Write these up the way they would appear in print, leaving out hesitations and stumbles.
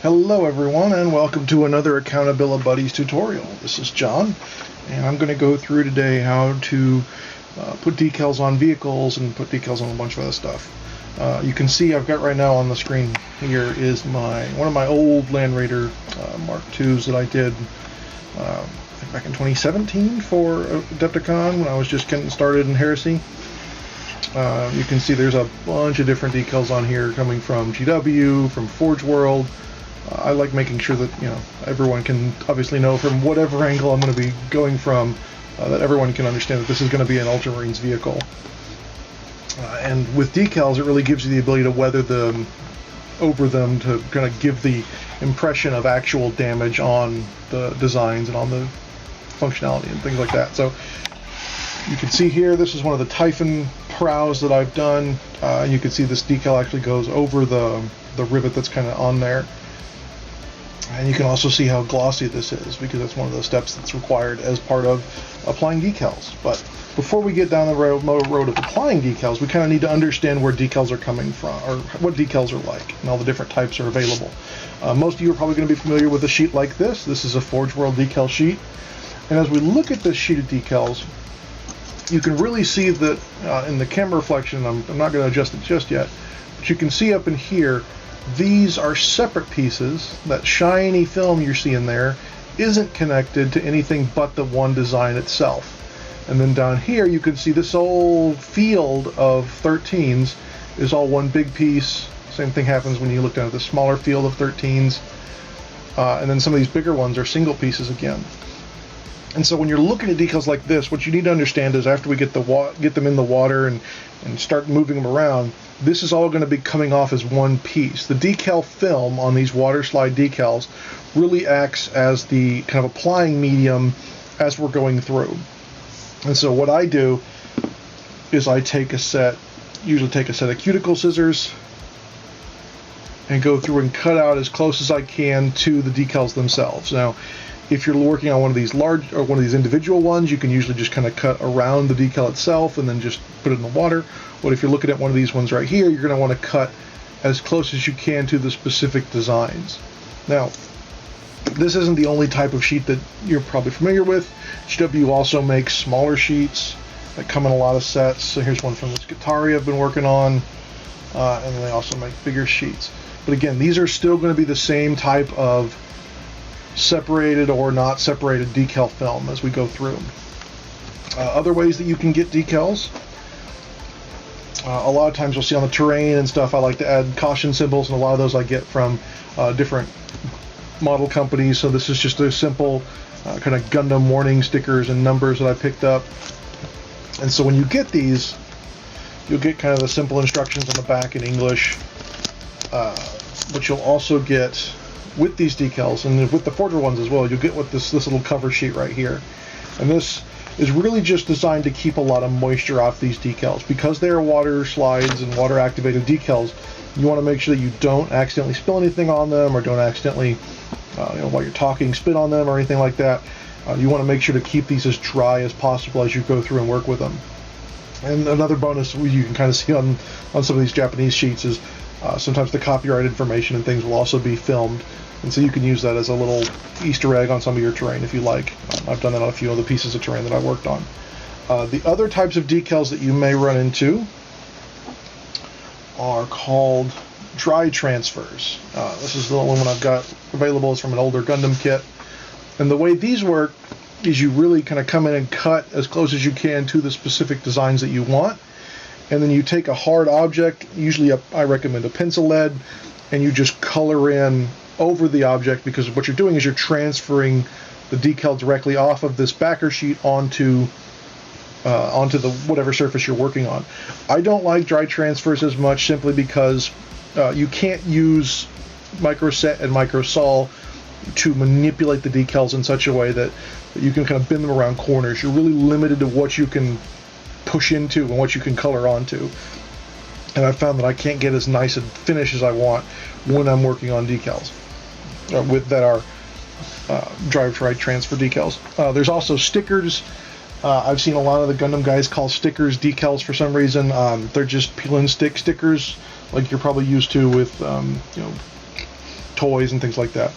Hello everyone, and welcome to another Accountability Buddies tutorial. This is John, and I'm going to go through today how to put decals on vehicles and put decals on a bunch of other stuff. You can see I've got right now on the screen here is one of my old Land Raider Mark IIs that I did back in 2017 for Adepticon when I was just getting started in Heresy. You can see there's a bunch of different decals on here coming from GW, from Forge World. I like making sure that everyone can obviously know from whatever angle I'm going to be going from that everyone can understand that this is going to be an Ultramarines vehicle. And with decals, it really gives you the ability to weather them over them to kind of give the impression of actual damage on the designs and on the functionality and things like that. So you can see here, this is one of the Typhon prows that I've done. You can see this decal actually goes over the rivet that's kind of on there. And you can also see how glossy this is, because that's one of those steps that's required as part of applying decals. But before we get down the road of applying decals, we kind of need to understand where decals are coming from, or what decals are like, and all the different types are available. Most of you are probably going to be familiar with a sheet like this. This is a Forge World decal sheet. And as we look at this sheet of decals, you can really see that in the camera reflection, I'm not going to adjust it just yet, but you can see up in here, these are separate pieces. That shiny film you're seeing there isn't connected to anything but the one design itself. And then down here you can see this whole field of 13s is all one big piece. Same thing happens when you look down at the smaller field of 13s. And then some of these bigger ones are single pieces again. And so when you're looking at decals like this, what you need to understand is after we get them in the water and start moving them around, this is all going to be coming off as one piece. The decal film on these water slide decals really acts as the kind of applying medium as we're going through. And so what I do is I usually take a set of cuticle scissors and go through and cut out as close as I can to the decals themselves. Now, if you're working on one of these large or one of these individual ones, you can usually just kind of cut around the decal itself and then just put it in the water. But if you're looking at one of these ones right here, you're going to want to cut as close as you can to the specific designs. Now, this isn't the only type of sheet that you're probably familiar with. GW also makes smaller sheets that come in a lot of sets. So here's one from this Guitari I've been working on, and then they also make bigger sheets. But again, these are still going to be the same type of separated or not separated decal film as we go through. Other ways that you can get decals. A lot of times you'll see on the terrain and stuff, I like to add caution symbols, and a lot of those I get from different model companies. So this is just a simple kind of Gundam warning stickers and numbers that I picked up. And so when you get these, you'll get kind of the simple instructions on the back in English, but you'll also get with these decals, and with the Forger ones as well, you'll get with this little cover sheet right here. And this is really just designed to keep a lot of moisture off these decals. Because they are water slides and water activated decals, you want to make sure that you don't accidentally spill anything on them, or don't accidentally, while you're talking, spit on them or anything like that. You want to make sure to keep these as dry as possible as you go through and work with them. And another bonus you can kind of see on some of these Japanese sheets is sometimes the copyright information and things will also be filmed. And so you can use that as a little Easter egg on some of your terrain if you like. I've done that on a few of the pieces of terrain that I worked on. The other types of decals that you may run into are called dry transfers. This is the only one I've got available. It's from an older Gundam kit. And the way these work is you really kind of come in and cut as close as you can to the specific designs that you want. And then you take a hard object, usually I recommend a pencil lead, and you just color in over the object, because what you're doing is you're transferring the decal directly off of this backer sheet onto the whatever surface you're working on. I don't like dry transfers as much, simply because you can't use microset and microsol to manipulate the decals in such a way that you can kind of bend them around corners. You're really limited to what you can push into and what you can color onto. And I found that I can't get as nice a finish as I want when I'm working on decals that are dry transfer decals. There's also stickers. I've seen a lot of the Gundam guys call stickers decals for some reason. They're just peel and stick stickers, like you're probably used to with toys and things like that.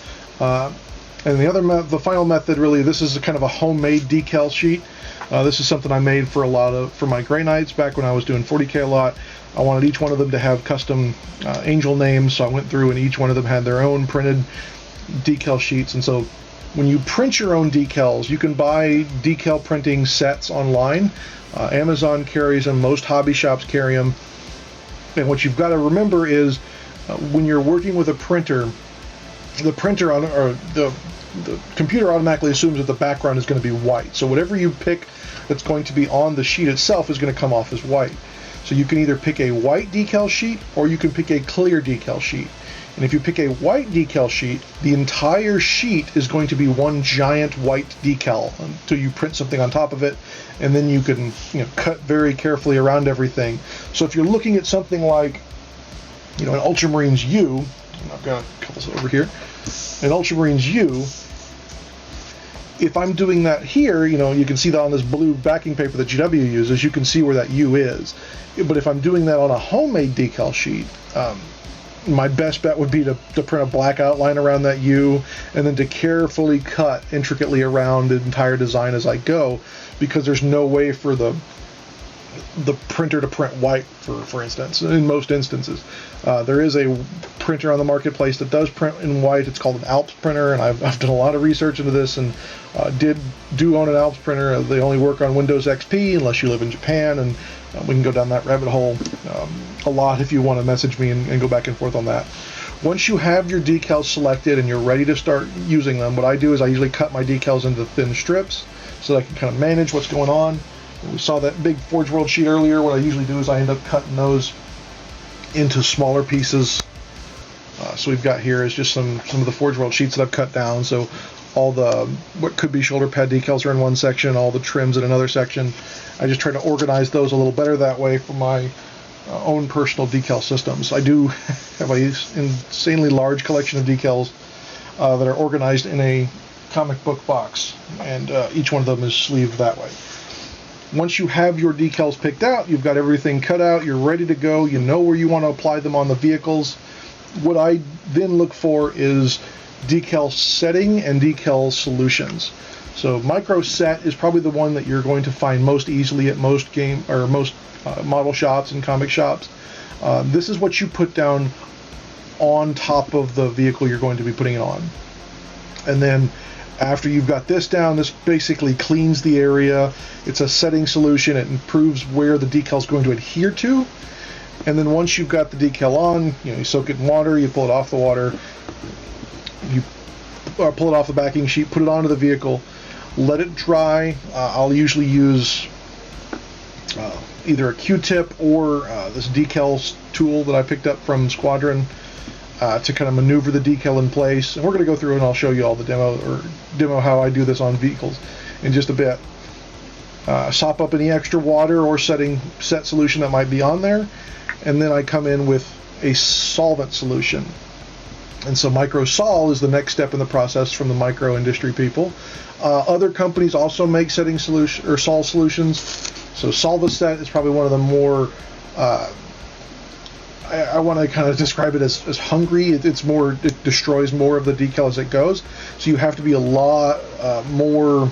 And the final method, really, this is kind of a homemade decal sheet. This is something I made for my Grey Knights back when I was doing 40K a lot. I wanted each one of them to have custom angel names, so I went through and each one of them had their own printed decal sheets. And so when you print your own decals, you can buy decal printing sets online. Amazon carries them, most hobby shops carry them. And what you've got to remember is when you're working with a printer, the computer automatically assumes that the background is going to be white. So whatever you pick that's going to be on the sheet itself is going to come off as white. So you can either pick a white decal sheet or you can pick a clear decal sheet. And if you pick a white decal sheet, the entire sheet is going to be one giant white decal until you print something on top of it, and then you can cut very carefully around everything. So if you're looking at something like an Ultramarines U, and I've got a couple over here, an Ultramarines U, if I'm doing that here, you can see that on this blue backing paper that GW uses, you can see where that U is. But if I'm doing that on a homemade decal sheet, my best bet would be to print a black outline around that U and then to carefully cut intricately around the entire design as I go, because there's no way for the printer to print white, for instance, in most instances. There is a printer on the marketplace that does print in white. It's called an Alps printer, and I've done a lot of research into this and do own an Alps printer. They only work on Windows XP unless you live in Japan, and we can go down that rabbit hole a lot if you want to message me and go back and forth on that. Once you have your decals selected and you're ready to start using them, what I do is I usually cut my decals into thin strips so that I can kind of manage what's going on. We saw that big Forge World sheet earlier. What I usually do is I end up cutting those into smaller pieces. So we've got here is just some of the Forge World sheets that I've cut down. So all the what could be shoulder pad decals are in one section, all the trims in another section. I just try to organize those a little better that way for my own personal decal systems. I do have an insanely large collection of decals that are organized in a comic book box, and each one of them is sleeved that way. Once you have your decals picked out, you've got everything cut out, you're ready to go, you know where you want to apply them on the vehicles. What I then look for is decal setting and decal solutions. So micro set is probably the one that you're going to find most easily at most model shops and comic shops. This is what you put down on top of the vehicle you're going to be putting it on. And then after you've got this down, this basically cleans the area. It's a setting solution. It improves where the decal is going to adhere to. And then once you've got the decal on, you soak it in water, you pull it off the water, you pull it off the backing sheet, put it onto the vehicle, let it dry. I'll usually use either a Q-tip or this decals tool that I picked up from Squadron to kind of maneuver the decal in place. And we're going to go through and I'll show you all the demo how I do this on vehicles in just a bit. Sop up any extra water or set solution that might be on there, and then I come in with a solvent solution. And so micro sol is the next step in the process from the micro industry people. Other companies also make setting solution or sol solutions. So Solvaset is probably one of the more I want to kind of describe it as hungry. It destroys more of the decal as it goes. So you have to be a lot more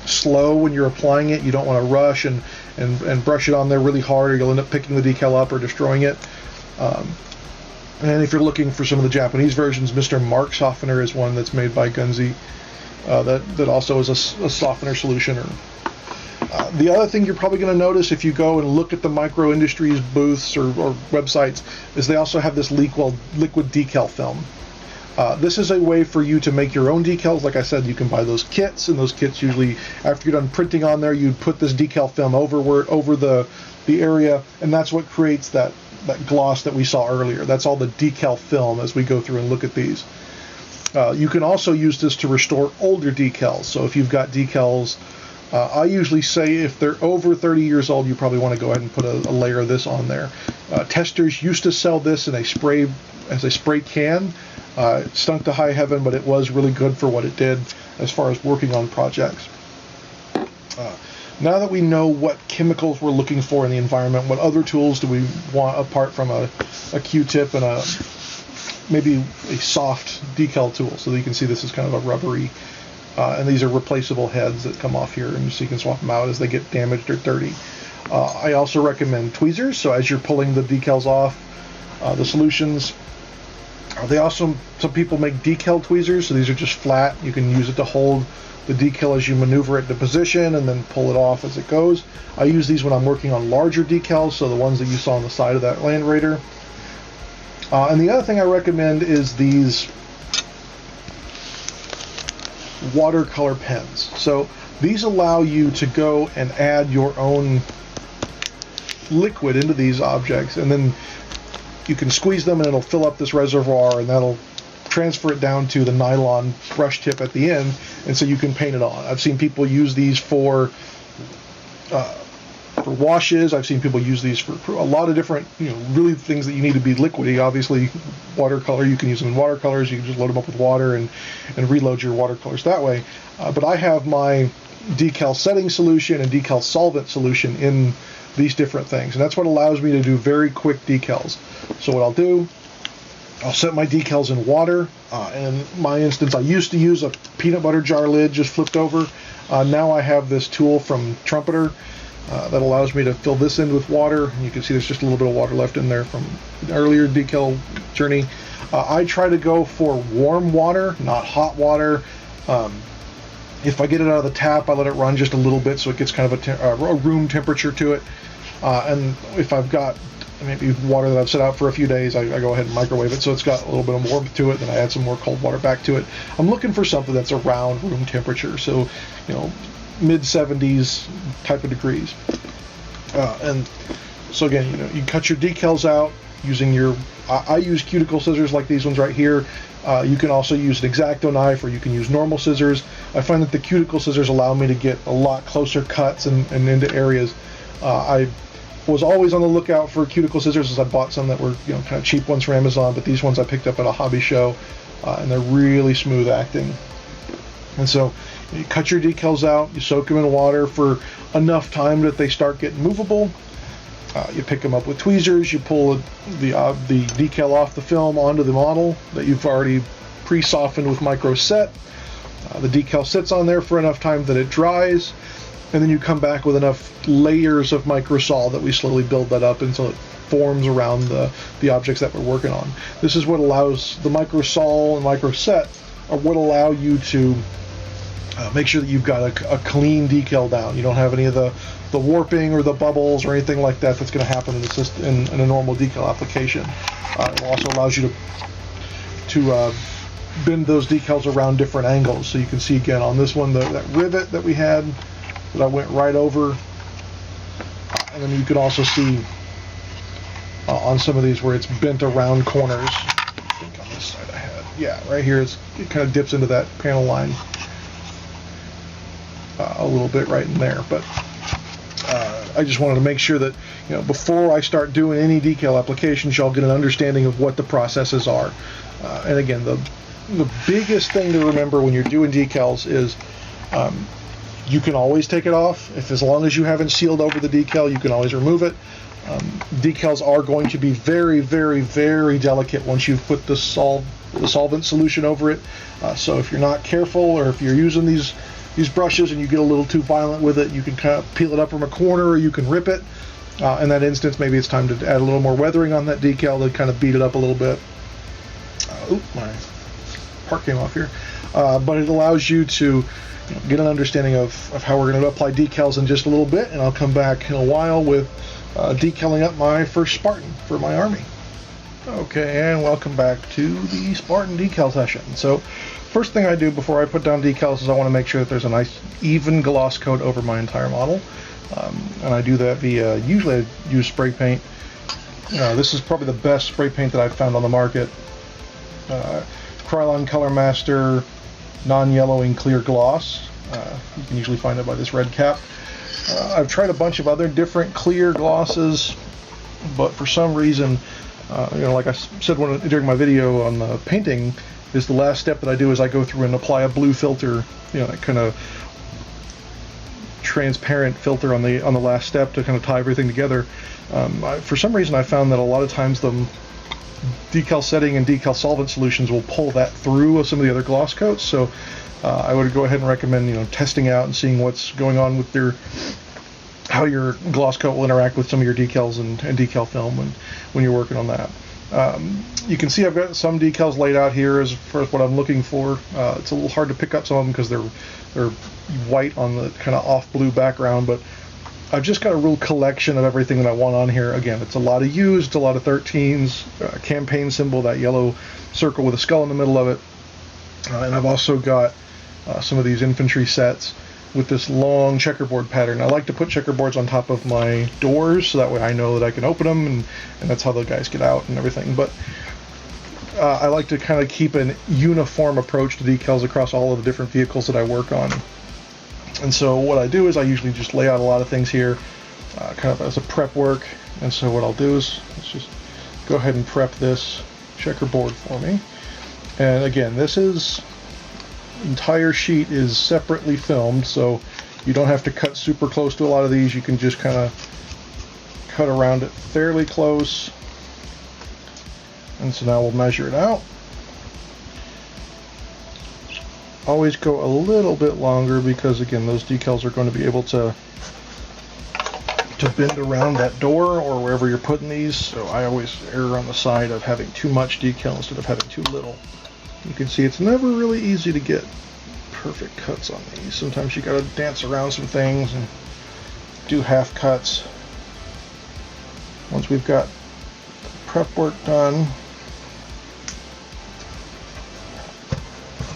slow when you're applying it. You don't want to rush and brush it on there really hard, or you'll end up picking the decal up or destroying it. And if you're looking for some of the Japanese versions, Mr. Mark Softener is one that's made by Gunzi that also is a softener solution. The other thing you're probably going to notice if you go and look at the micro industries booths or websites is they also have this liquid decal film. This is a way for you to make your own decals. Like I said, you can buy those kits, and those kits usually, after you're done printing on there, you put this decal film over the area, and that's what creates that gloss that we saw earlier. That's all the decal film as we go through and look at these. You can also use this to restore older decals. So if you've got decals, I usually say if they're over 30 years old, you probably want to go ahead and put a layer of this on there. Testers used to sell this in a spray can. It stunk to high heaven, but it was really good for what it did as far as working on projects. Now that we know what chemicals we're looking for in the environment, what other tools do we want apart from a Q-tip and maybe a soft decal tool. So you can see this is kind of a rubbery, and these are replaceable heads that come off here, and so you can swap them out as they get damaged or dirty. I also recommend tweezers. So as you're pulling the decals off, the solutions, some people make decal tweezers. So these are just flat. You can use it to hold the decal as you maneuver it into position and then pull it off as it goes. I use these when I'm working on larger decals, so the ones that you saw on the side of that Land Raider. And the other thing I recommend is these watercolor pens. So these allow you to go and add your own liquid into these objects, and then you can squeeze them and it'll fill up this reservoir, and that'll transfer it down to the nylon brush tip at the end, and so you can paint it on. I've seen people use these for washes. I've seen people use these for a lot of different, really things that you need to be liquidy. Obviously, watercolor, you can use them in watercolors. You can just load them up with water and reload your watercolors that way. But I have my decal setting solution and decal solvent solution in these different things, and that's what allows me to do very quick decals. So what I'll do, I'll set my decals in water. In my instance, I used to use a peanut butter jar lid just flipped over. Now I have this tool from Trumpeter that allows me to fill this in with water. You can see there's just a little bit of water left in there from an earlier decal journey. I try to go for warm water, not hot water. If I get it out of the tap, I let it run just a little bit so it gets kind of a room temperature to it. And if I've got maybe water that I've set out for a few days, I go ahead and microwave it so it's got a little bit of warmth to it, then I add some more cold water back to it. I'm looking for something that's around room temperature, so mid 70s type of degrees. And so again, you cut your decals out using I use cuticle scissors like these ones right here. You can also use an X-Acto knife, or you can use normal scissors. I find that the cuticle scissors allow me to get a lot closer cuts and into areas. I was always on the lookout for cuticle scissors, as I bought some that were kind of cheap ones from Amazon, but these ones I picked up at a hobby show, and they're really smooth acting. And so you cut your decals out, you soak them in water for enough time that they start getting movable. You pick them up with tweezers, you pull the decal off the film onto the model that you've already pre-softened with micro set. The decal sits on there for enough time that it dries, and then you come back with enough layers of microsol that we slowly build that up until it forms around the objects that we're working on. This is what allows the microsol and micro set are what allow you to make sure that you've got a clean decal down. You don't have any of the warping or the bubbles or anything like that that's going to happen in the system in a normal decal application. It also allows you to bend those decals around different angles. So you can see again on this one that rivet that we had that I went right over, and then you can also see on some of these where it's bent around corners. I think on this side I had, yeah, right here it kind of dips into that panel line a little bit right in there, but I just wanted to make sure that before I start doing any decal applications, y'all get an understanding of what the processes are. And again, the biggest thing to remember when you're doing decals is you can always take it off. As long as you haven't sealed over the decal, you can always remove it. Decals are going to be very, very, very delicate once you've put the solvent solution over it. So if you're not careful, or if you're using these brushes and you get a little too violent with it, you can kind of peel it up from a corner, or you can rip it. In that instance, maybe it's time to add a little more weathering on that decal to kind of beat it up a little bit. My part came off here. But it allows you to get an understanding of how we're going to apply decals in just a little bit, and I'll come back in a while with decaling up my first Spartan for my army. Okay, and welcome back to the Spartan decal session. So first thing I do before I put down decals is I want to make sure that there's a nice even gloss coat over my entire model. And I do that via, usually I use spray paint. This is probably the best spray paint that I've found on the market. Karl Color Master non-yellowing clear gloss. You can usually find it by this red cap. I've tried a bunch of other different clear glosses, but for some reason, like I said during my video on the painting, is the last step that I do is I go through and apply a blue filter, that kind of transparent filter on the last step to kind of tie everything together. For some reason, I found that a lot of times the decal setting and decal solvent solutions will pull that through with some of the other gloss coats. So I would go ahead and recommend testing out and seeing what's going on with how your gloss coat will interact with some of your decals and decal film when you're working on that. You can see I've got some decals laid out here as far as what I'm looking for. It's a little hard to pick up some of them because they're white on the kind of off blue background, but I've just got a real collection of everything that I want on here. Again, it's a lot of U's, it's a lot of 13s, campaign symbol, that yellow circle with a skull in the middle of it. And I've also got some of these infantry sets with this long checkerboard pattern. I like to put checkerboards on top of my doors so that way I know that I can open them, and that's how the guys get out and everything. But I like to kind of keep a uniform approach to decals across all of the different vehicles that I work on. And so what I do is I usually just lay out a lot of things here kind of as a prep work. And so what I'll do is let's just go ahead and prep this checkerboard for me. And again, this entire sheet is separately filmed, so you don't have to cut super close to a lot of these. You can just kind of cut around it fairly close. And so now we'll measure it out. Always go a little bit longer because again, those decals are going to be able to bend around that door or wherever you're putting these. So I always err on the side of having too much decal instead of having too little. You can see it's never really easy to get perfect cuts on these. Sometimes you gotta dance around some things and do half cuts. Once we've got prep work done,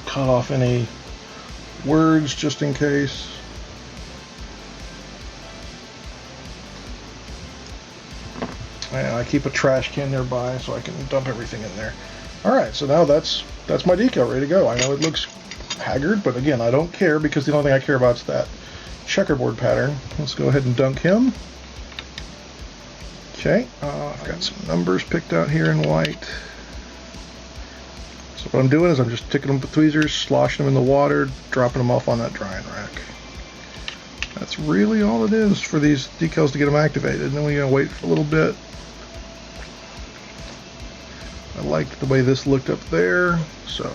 cut off any words just in case. And I keep a trash can nearby so I can dump everything in there. Alright, so now that's my decal ready to go. I know it looks haggard, but again, I don't care because the only thing I care about is that checkerboard pattern. Let's go ahead and dunk him. Okay, I've got some numbers picked out here in white. So what I'm doing is I'm just sticking them with tweezers, sloshing them in the water, dropping them off on that drying rack. That's really all it is for these decals to get them activated. And then we gotta wait for a little bit. I liked the way this looked up there, so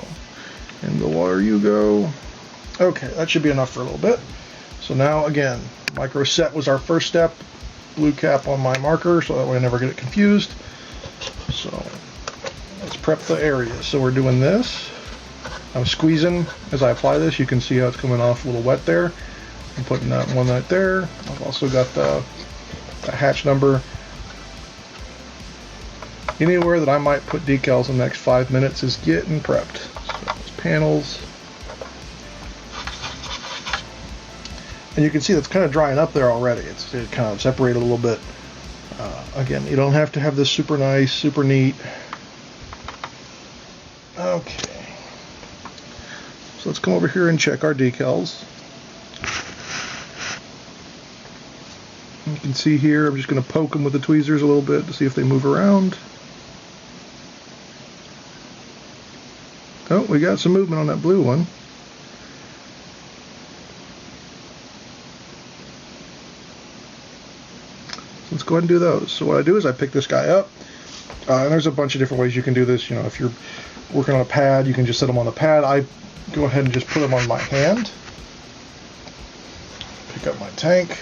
in the water you go. Okay, that should be enough for a little bit. So now again, micro set was our first step. Blue cap on my marker so that way I never get it confused. So let's prep the area. So we're doing this. I'm squeezing as I apply this. You can see how it's coming off a little wet there. I'm putting that one right there. I've also got the hatch number. Anywhere that I might put decals in the next 5 minutes is getting prepped. So those panels. And you can see that's kind of drying up there already. It kind of separated a little bit. Again, you don't have to have this super nice, super neat. Okay. So let's come over here and check our decals. You can see here, I'm just going to poke them with the tweezers a little bit to see if they move around. Oh, we got some movement on that blue one. So let's go ahead and do those. So what I do is I pick this guy up, and there's a bunch of different ways you can do this. If you're working on a pad, you can just set them on the pad. I go ahead and just put them on my hand. Pick up my tank.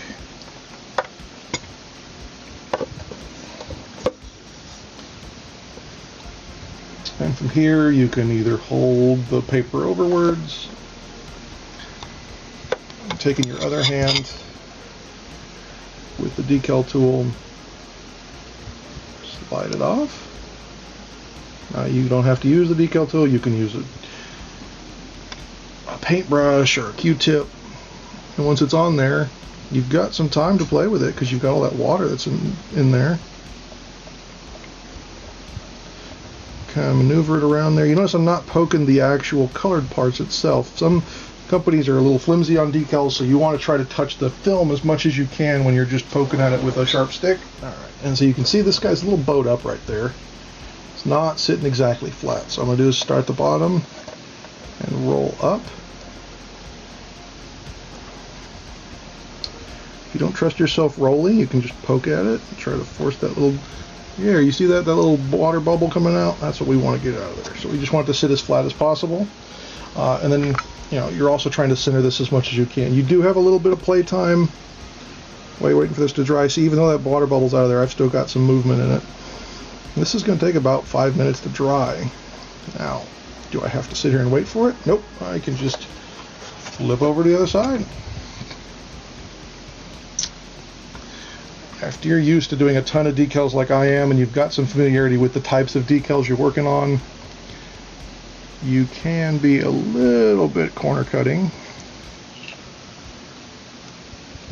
And from here, you can either hold the paper overwards, taking your other hand with the decal tool, slide it off. You don't have to use the decal tool. You can use a paintbrush or a Q-tip. And once it's on there, you've got some time to play with it because you've got all that water that's in there. Kind of maneuver it around there. You notice I'm not poking the actual colored parts itself. Some companies are a little flimsy on decals, so you want to try to touch the film as much as you can when you're just poking at it with a sharp stick. Alright, and so you can see this guy's a little bowed up right there. It's not sitting exactly flat. So I'm going to do is start at the bottom and roll up. If you don't trust yourself rolling, you can just poke at it and try to force that little Yeah, you see that little water bubble coming out? That's what we want to get out of there. So we just want it to sit as flat as possible. And then, you know, you're also trying to center this as much as you can. You do have a little bit of play time while you're waiting for this to dry. See, even though that water bubble's out of there, I've still got some movement in it. This is going to take about 5 minutes to dry. Now, do I have to sit here and wait for it? Nope. I can just flip over to the other side. After you're used to doing a ton of decals like I am, and you've got some familiarity with the types of decals you're working on, you can be a little bit corner cutting.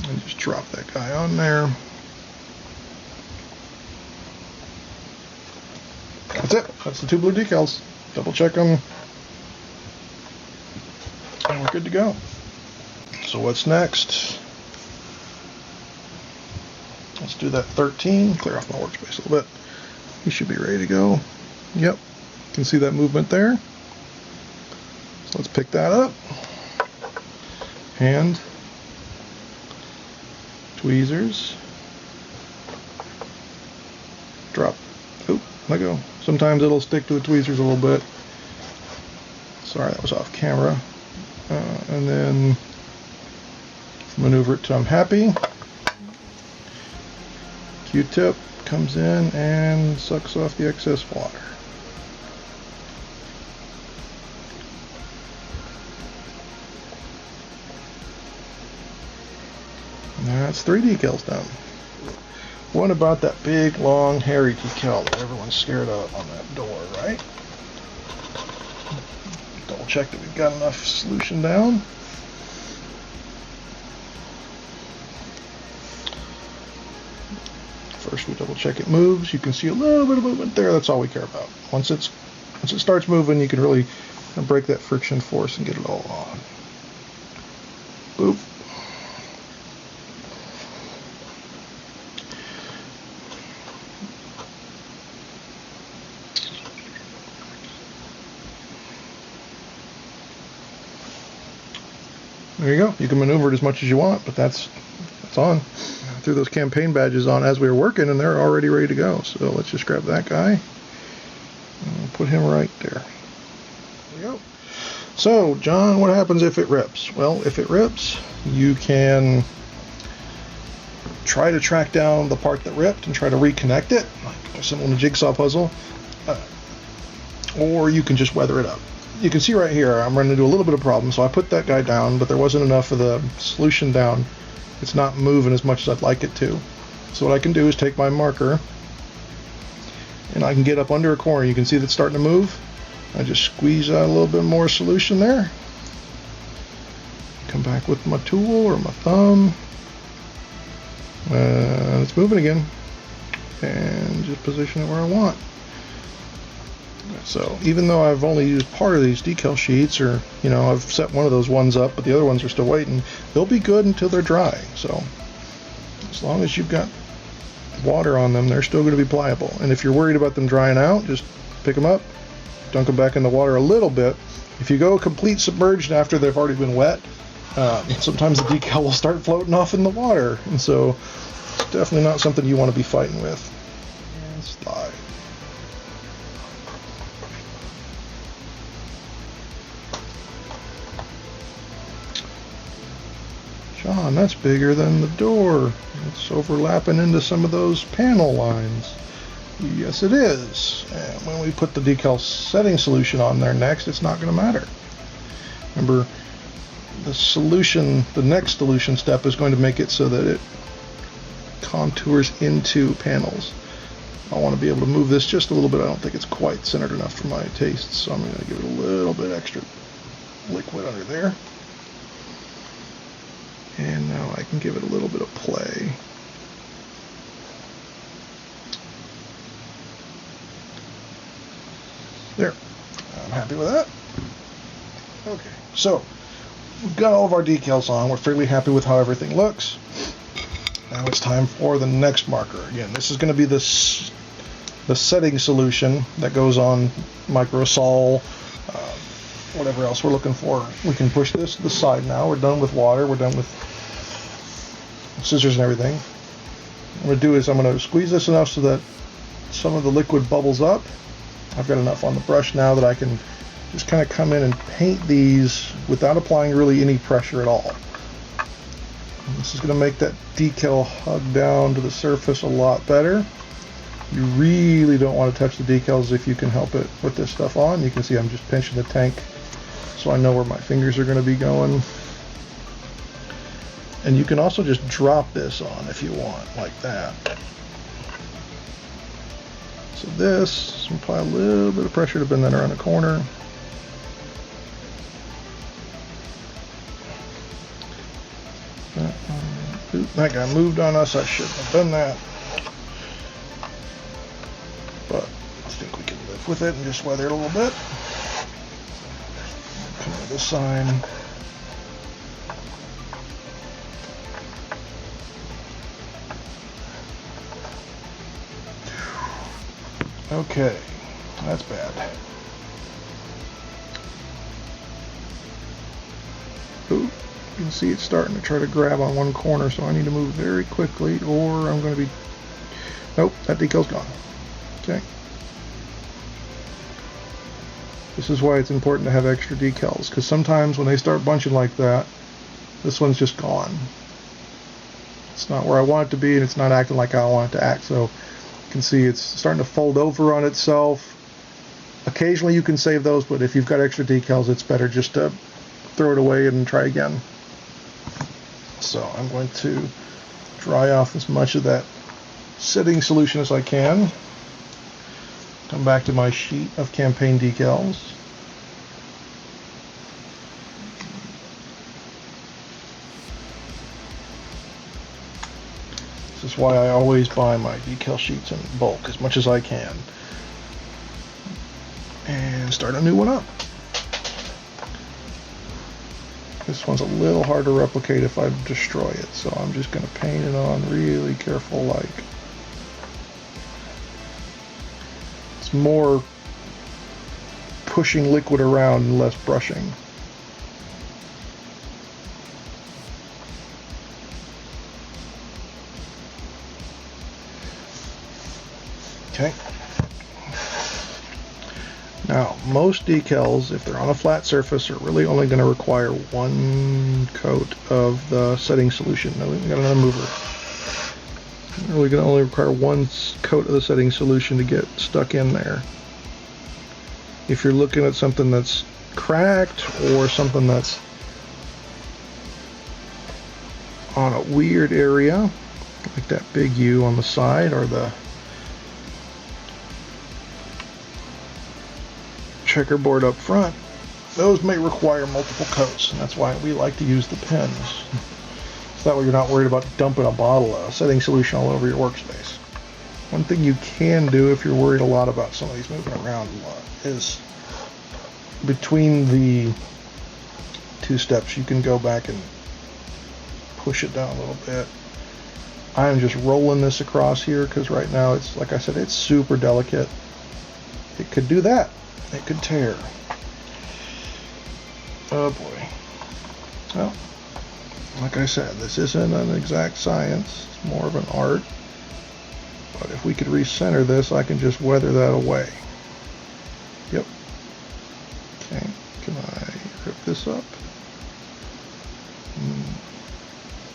And just drop that guy on there. That's it. That's the 2 blue decals. Double check them. And we're good to go. So what's next? Let's do that 13. Clear off my workspace a little bit. We should be ready to go. Yep. You can see that movement there. So let's pick that up. And tweezers. Drop. Oop, let go. Sometimes it'll stick to the tweezers a little bit. Sorry, that was off camera. And then maneuver it till I'm happy. Q-tip comes in and sucks off the excess water. And that's 3 decals done. What about that big, long, hairy decal that everyone's scared of on that door, right? Double check that we've got enough solution down. First, we double check it moves. You can see a little bit of movement there. That's all we care about. Once it starts moving, you can really break that friction force and get it all on. Boop. There you go. You can maneuver it as much as you want, but that's on. I threw those campaign badges on as we were working, and they're already ready to go. So let's just grab that guy. And we'll put him right there. There we go. So, John, what happens if it rips? Well, if it rips, you can try to track down the part that ripped and try to reconnect it, like similar to a jigsaw puzzle, or you can just weather it up. You can see right here, I'm running into a little bit of problem, so I put that guy down, but there wasn't enough of the solution down. It's not moving as much as I'd like it to. So what I can do is take my marker, and I can get up under a corner. You can see that's starting to move. I just squeeze out a little bit more solution there. Come back with my tool or my thumb. It's moving again. And just position it where I want. So even though I've only used part of these decal sheets, or I've set one of those ones up, but the other ones are still waiting, they'll be good until they're dry. So as long as you've got water on them, they're still going to be pliable. And if you're worried about them drying out, just pick them up, dunk them back in the water a little bit. If you go complete submerged after they've already been wet, sometimes the decal will start floating off in the water, and so it's definitely not something you want to be fighting with. And slide. John, that's bigger than the door. It's overlapping into some of those panel lines. Yes, it is. And when we put the decal setting solution on there next, it's not going to matter. Remember, the next solution step is going to make it so that it contours into panels. I want to be able to move this just a little bit. I don't think it's quite centered enough for my taste, so I'm going to give it a little bit extra liquid under there. And now I can give it a little bit of play. There. I'm happy with that. Okay, so we've got all of our decals on. We're fairly happy with how everything looks. Now it's time for the next marker. Again, this is going to be the setting solution that goes on microsol, whatever else we're looking for. We can push this to the side now. We're done with water. We're done with scissors and everything. What I'm going to do is I'm going to squeeze this enough so some of the liquid bubbles up. I've got enough on the brush now that I can just kind of come in and paint these without applying really any pressure at all. And this is going to make that decal hug down to the surface a lot better. You really don't want to touch the decals if you can help it with this stuff on. You can see I'm just pinching the tank so I know where my fingers are going to be going. And you can also just drop this on if you want, like that. So this, apply a little bit of pressure to bend that around the corner. That guy moved on us. I shouldn't have done that. But I think we can live with it and just weather it a little bit. Come to this side. Okay, that's bad. Ooh, you can see it's starting to try to grab on one corner, so I need to move very quickly or I'm going to be... Nope, that decal's gone. Okay. This is why it's important to have extra decals, because sometimes when they start bunching like that, this one's just gone. It's not where I want it to be, and it's not acting like I want it to act, so you can see it's starting to fold over on itself. Occasionally you can save those, but if you've got extra decals, it's better just to throw it away and try again. So I'm going to dry off as much of that setting solution as I can. Come back to my sheet of campaign decals. This is why I always buy my decal sheets in bulk as much as I can. And start a new one up. This one's a little hard to replicate if I destroy it, so I'm just going to paint it on really careful like. It's more pushing liquid around and less brushing. Okay. Now, most decals, if they're on a flat surface, are really only going to require one coat of the setting solution. Now, we've got another mover. We're going to only require one coat of the setting solution to get stuck in there. If you're looking at something that's cracked or something that's on a weird area, like that big U on the side or the checkerboard up front, those may require multiple coats, and that's why we like to use the pens. So that way you're not worried about dumping a bottle of setting solution all over your workspace. One thing you can do if you're worried a lot about some of these moving around a lot is between the two steps you can go back and push it down a little bit. I'm just rolling this across here because right now it's, like I said, it's super delicate. It could do that. It could tear. Oh boy. Well, like I said, this isn't an exact science. It's more of an art. But if we could recenter this, I can just weather that away. Yep. Okay. Can I rip this up?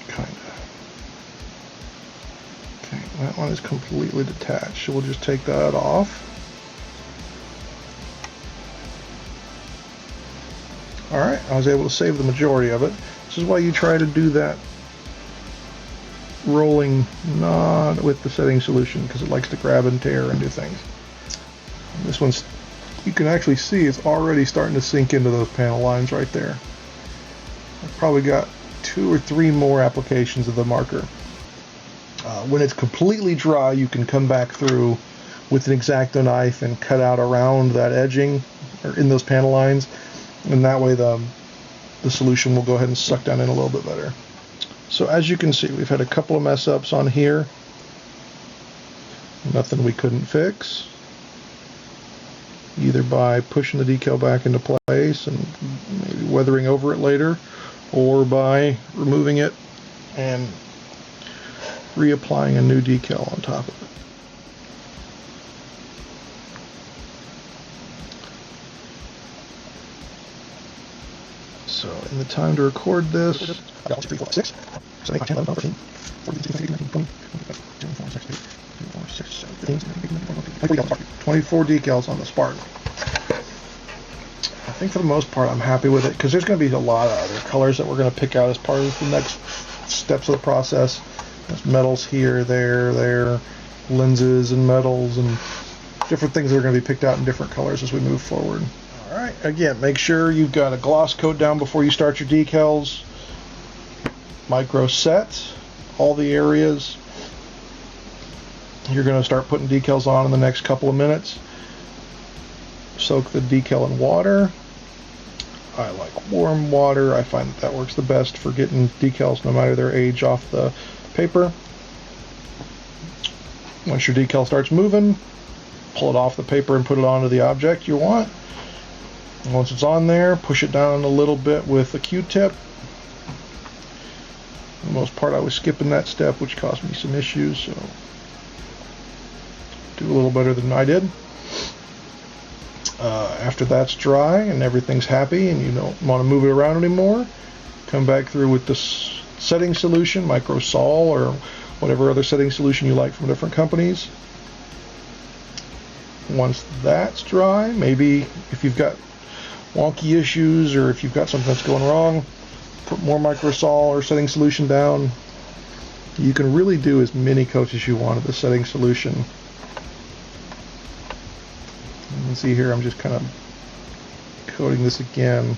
Kinda. Okay, that one is completely detached. So we'll just take that off. Alright, I was able to save the majority of it. This is why you try to do that rolling not with the setting solution, because it likes to grab and tear and do things. And this one's, you can actually see it's already starting to sink into those panel lines right there. I've probably got 2 or 3 more applications of the marker. When it's completely dry, you can come back through with an X-Acto knife and cut out around that edging or in those panel lines. And that way the solution will go ahead and suck down in a little bit better. So as you can see, we've had a couple of mess ups on here. Nothing we couldn't fix. Either by pushing the decal back into place and maybe weathering over it later, or by removing it and reapplying a new decal on top of it. So in the time to record this, 3, 4, 6, 7, 8, 9, 10, 11, 12, 13, 14, 15, 16, 17, 18, 24 decals on the Spartan. I think for the most part I'm happy with it because there's going to be a lot of other colors that we're going to pick out as part of the next steps of the process. There's metals here, there, lenses and metals and different things that are going to be picked out in different colors as we move forward. Alright, again, make sure you've got a gloss coat down before you start your decals. Micro set all the areas. You're going to start putting decals on in the next couple of minutes. Soak the decal in water. I like warm water. I find that works the best for getting decals, no matter their age, off the paper. Once your decal starts moving, pull it off the paper and put it onto the object you want. And once it's on there, push it down a little bit with a Q-tip. For the most part, I was skipping that step, which caused me some issues, so do a little better than I did. After that's dry and everything's happy and you don't want to move it around anymore, come back through with this setting solution, Micro Sol or whatever other setting solution you like from different companies. Once that's dry, maybe if you've got wonky issues or if you've got something that's going wrong, put more Micro Sol or setting solution down. You can really do as many coats as you want of the setting solution. You can see here I'm just kind of coating this again.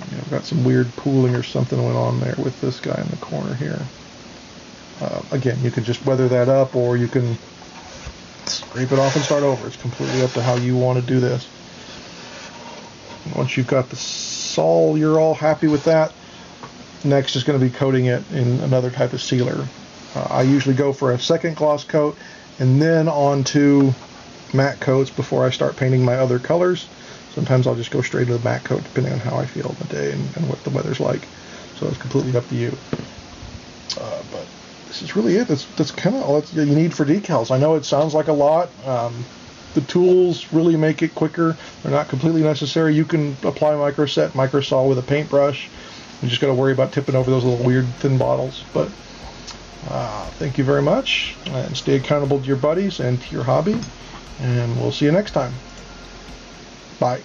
I've got some weird pooling or something going on there with this guy in the corner here. Again, you can just weather that up or you can scrape it off and start over. It's completely up to how you want to do this. Once you've got the sol, you're all happy with that. Next is going to be coating it in another type of sealer. I usually go for a second gloss coat and then on to matte coats before I start painting my other colors. Sometimes I'll just go straight to the matte coat depending on how I feel in the day and what the weather's like. So it's completely up to you. But this is really it. That's kind of all you need for decals. I know it sounds like a lot. The tools really make it quicker. They're not completely necessary. You can apply Micro Set, Micro Sol with a paintbrush. You just got to worry about tipping over those little weird thin bottles. But thank you very much, and stay accountable to your buddies and to your hobby. And we'll see you next time. Bye.